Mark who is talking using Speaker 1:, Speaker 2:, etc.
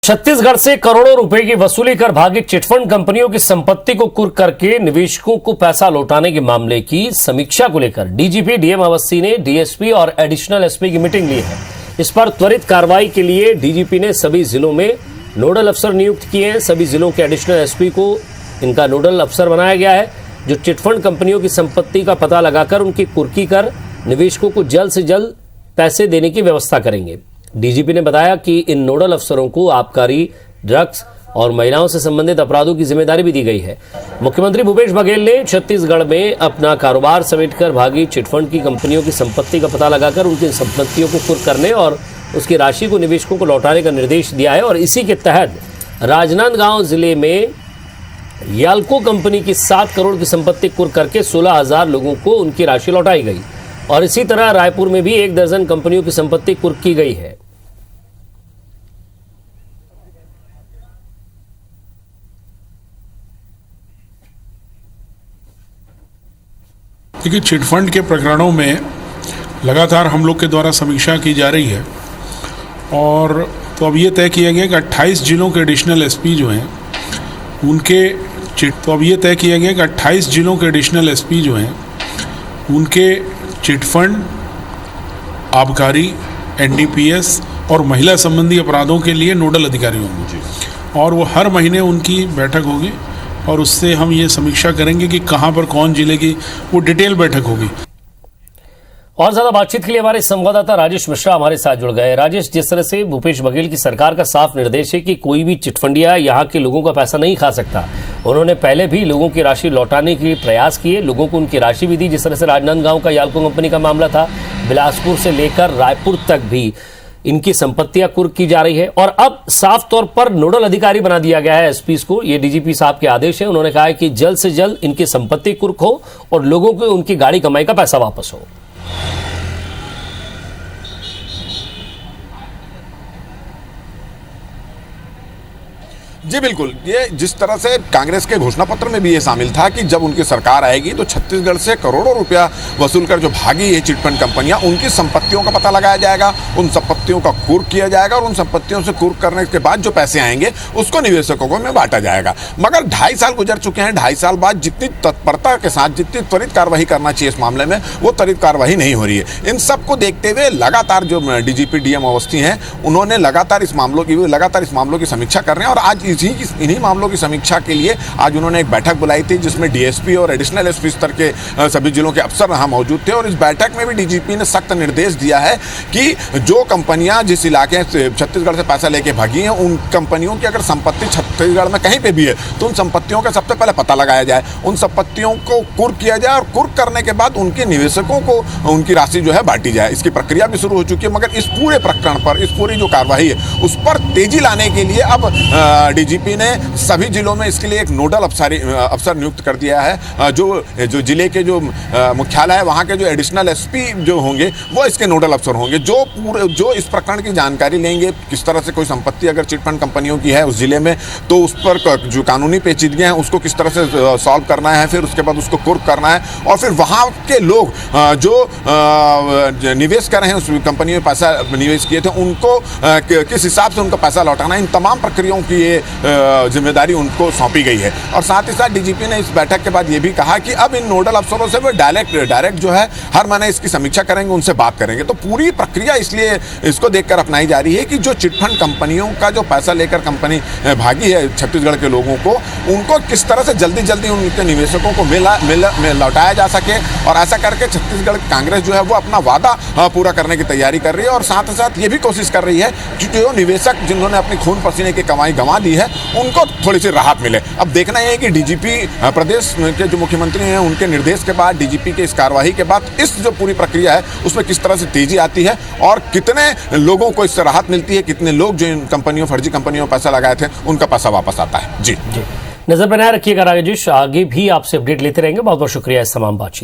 Speaker 1: छत्तीसगढ़ से करोड़ों रुपए की वसूली कर भागी चिटफंड कंपनियों की संपत्ति को कुर्क करके निवेशकों को पैसा लौटाने के मामले की समीक्षा को लेकर डीजीपी डीएम अवस्थी ने डीएसपी और एडिशनल एसपी की मीटिंग ली है। इस पर त्वरित कार्रवाई के लिए डीजीपी ने सभी जिलों में नोडल अफसर नियुक्त किए हैं। सभी जिलों के एडिशनल एसपी को इनका नोडल अफसर बनाया गया है, जो चिटफंड कंपनियों की संपत्ति का पता लगाकर उनकी कुर्की कर निवेशकों को जल्द से जल्द पैसे देने की व्यवस्था करेंगे। डीजीपी ने बताया कि इन नोडल अफसरों को आबकारी, ड्रग्स और महिलाओं से संबंधित अपराधों की जिम्मेदारी भी दी गई है। मुख्यमंत्री भूपेश बघेल ने छत्तीसगढ़ में अपना कारोबार समेटकर भागी चिटफंड की कंपनियों की संपत्ति का पता लगाकर उनकी संपत्तियों को कुर्क करने और उसकी राशि को निवेशकों को लौटाने का निर्देश दिया है। और इसी के तहत राजनांदगांव जिले में याल्को कंपनी की 7 करोड़ की संपत्ति कुर्क करके 16,000 लोगों को उनकी राशि लौटाई गई। और इसी तरह रायपुर में भी 1 दर्जन कंपनियों की संपत्ति कुर्क की गई है।
Speaker 2: देखिए, चिटफंड के प्रकरणों में लगातार हम लोग के द्वारा समीक्षा की जा रही है और तो अब ये तय किया गया कि 28 जिलों के एडिशनल एसपी जो हैं उनके चिटफंड, आबकारी, एनडीपीएस और महिला संबंधी अपराधों के लिए नोडल अधिकारी होंगे और वो हर महीने उनकी बैठक होगी और उससे हम ये समीक्षा करेंगे कि कहाँ पर कौन जिले की वो डिटेल बैठक होगी।
Speaker 1: और ज्यादा बातचीत के लिए हमारे संवाददाता राजेश मिश्रा हमारे साथ जुड़ गए। राजेश, जिस तरह से भूपेश बघेल की सरकार का साफ निर्देश है कि कोई भी चिटफंडिया यहाँ के लोगों का पैसा नहीं खा सकता, उन्होंने पहले भी लोगों की राशि लौटाने के प्रयास किए, लोगों को उनकी राशि भी दी। जिस तरह से राजनांदगांव का याल्को कंपनी का मामला था, बिलासपुर से लेकर रायपुर तक भी इनकी संपत्तियां कुर्क की जा रही है। और अब साफ तौर पर नोडल अधिकारी बना दिया गया है एसपीज को। ये डीजीपी साहब के आदेश है। उन्होंने कहा है कि जल्द से जल्द इनकी संपत्ति कुर्क हो और लोगों को उनकी गाड़ी कमाई का पैसा वापस हो।
Speaker 3: जी बिल्कुल, ये जिस तरह से कांग्रेस के घोषणा पत्र में भी ये शामिल था कि जब उनकी सरकार आएगी तो छत्तीसगढ़ से करोड़ों रुपया वसूल कर जो भागी ये चिटफंड कंपनियां, उनकी संपत्तियों का पता लगाया जाएगा, उन संपत्तियों का कुर्क किया जाएगा और उन संपत्तियों से कुर्क करने के बाद जो पैसे आएंगे उसको निवेशकों को में बांटा जाएगा। मगर 2.5 साल गुजर चुके हैं। 2.5 साल बाद जितनी तत्परता के साथ जितनी त्वरित कार्रवाई करना चाहिए इस मामले में, वो त्वरित कार्रवाई नहीं हो रही है। इन सबको देखते हुए लगातार जो डीजीपी डीएम अवस्थी हैं, उन्होंने लगातार इस मामलों की समीक्षा कर रहे हैं और आज इन्हीं मामलों की समीक्षा के लिए आज उन्होंने एक बैठक बुलाई थी जिसमें डीएसपी और एडिशनल एसपी स्तर के सभी जिलों के अफसर वहां मौजूद थे। और इस बैठक में भी डीजीपी ने सख्त निर्देश दिया है कि जो कंपनियां जिस इलाके से छत्तीसगढ़ से पैसा लेके भागी हैं, उन कंपनियों की अगर संपत्ति छत्तीसगढ़ में कहीं पे भी है तो उन संपत्तियों का सबसे पहले पता लगाया जाए, उन संपत्तियों को कुर्क किया जाए और कुर्क करने के बाद उनके निवेशकों को उनकी राशि जो है बांटी जाए। इसकी प्रक्रिया भी शुरू हो चुकी है। मगर इस पूरे प्रकरण पर, इस पूरी जो कार्रवाई है उस पर तेजी लाने के लिए अब डीजीपी ने सभी जिलों में इसके लिए एक नोडल अफसर नियुक्त कर दिया है। जो जिले के जो मुख्यालय है वहाँ के जो एडिशनल एसपी जो होंगे वो इसके नोडल अफसर होंगे, जो इस प्रकरण की जानकारी लेंगे। किस तरह से कोई संपत्ति अगर चिटफंड कंपनियों की है उस जिले में तो उस पर जो कानूनी पेचीदगियां हैं उसको किस तरह से सॉल्व करना है, फिर उसके बाद उसको कुर्क करना है और फिर वहाँ के लोग जो निवेश कर रहे हैं उस कंपनी में पैसा निवेश किए थे उनको किस हिसाब से उनका पैसा लौटाना, इन तमाम प्रक्रियाओं की ये जिम्मेदारी उनको सौंपी गई है। और साथ ही साथ डीजीपी ने इस बैठक के बाद ये भी कहा कि अब इन नोडल अफसरों से वो डायरेक्ट जो है हर महीने इसकी समीक्षा करेंगे, उनसे बात करेंगे। तो पूरी प्रक्रिया इसलिए इसको देखकर अपनाई जा रही है कि जो चिटफंड कंपनियों का जो पैसा लेकर कंपनी भागी है छत्तीसगढ़ के लोगों को, उनको किस तरह से जल्दी उनके निवेशकों को लौटाया जा सके। और ऐसा करके छत्तीसगढ़ कांग्रेस जो है वो अपना वादा पूरा करने की तैयारी कर रही है और साथ ही साथ ये भी कोशिश कर रही है कि जो निवेशक जिन्होंने अपनी खून पसीने की कमाई गंवा दी है उनको थोड़ी सी राहत मिले। अब देखना है कि डीजीपी प्रदेश के जो मुख्यमंत्री हैं उनके निर्देश के बाद, डीजीपी के इस कार्रवाई के बाद इस जो पूरी प्रक्रिया है उसमें किस तरह से तेजी आती है और कितने लोगों को इससे राहत मिलती है, कितने लोग जो इन कंपनियों, फर्जी कंपनियों में पैसा लगाए थे उनका पैसा वापस आता है। जी
Speaker 1: नजर बनाए रखिएगा राजेश, आगे भी आपसे अपडेट लेते रहेंगे। बहुत बहुत शुक्रिया इस तमाम बातचीत।